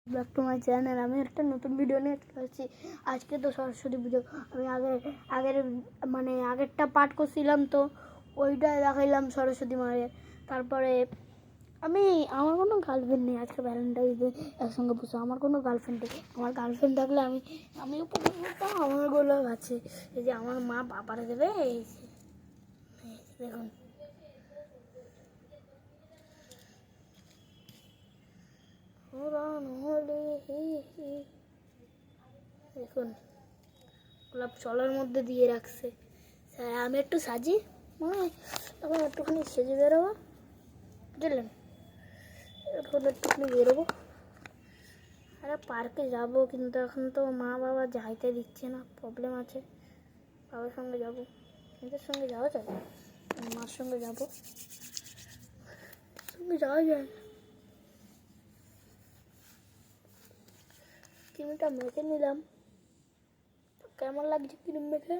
Back to my channel. আমি একটা নতুন ভিডিও নিয়ে চলে আসছি। আজকে তো সরস্বতী পুজো। আমি আগেরটা পাঠ করছিলাম, তো ওইটা দেখাইলাম সরস্বতী মায়ের। তারপরে আমার কোনো গার্লফ্রেন্ড নেই। আজকে ভ্যালেন্টাইন্স ডে, একসঙ্গে পুজো। আমার কোনো গার্লফ্রেন্ড নেই। আমার গার্লফ্রেন্ড থাকলে আমিও আমার গোলাপ আছে। এই যে আমার মা বাবারে দেবে। এই দেখুন, দেখুন গোলাপ চলার মধ্যে দিয়ে রাখছে। আমি একটু সাজি, এখন একটুখানি সেজে বেরোবো, বুঝলেন? এখন একটুখানি বেরোবো, আরে পার্কে যাবো, কিন্তু এখন তো মা বাবা যাইতে দিচ্ছে না, প্রবলেম আছে। বাবার সঙ্গে যাবো, এদের সঙ্গে যাওয়া যায়, মার সঙ্গে যাবো, সঙ্গে যাওয়া যায়। ক্রিমটা মেখে নিলাম, কেমন লাগছে ক্রিম মেখে,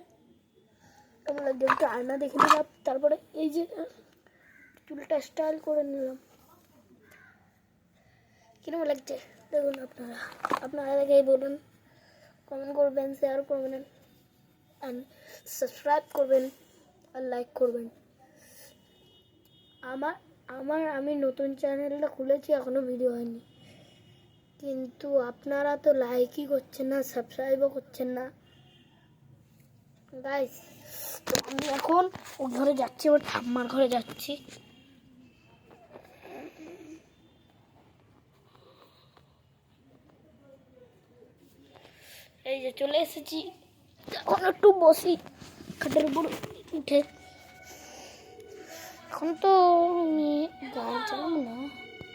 কেমন লাগছে একটু আয়না দেখে নিলাম। তারপরে এই যে চুলটা স্টাইল করে নিলাম। কিরকম লাগছে দেখুন। আপনারা দেখেই বলুন, কমেন্ট করবেন, শেয়ার করবেন, অ্যান্ড সাবস্ক্রাইব করবেন আর লাইক করবেন। আমি নতুন চ্যানেলটা খুলেছি, এখনো ভিডিও হয়নি, কিন্তু আপনারা তো লাইকই করছেন না, সাবস্ক্রাইবও করছেন না গাইস। তো আমি এখন ওর ঘরে যাচ্ছি, ওর ঠাম্মার ঘরে যাচ্ছি। এই যে চলে এসেছি, এখন একটু বসি খাটের উপর উঠে। এখন তো আমি গান চালাবো না।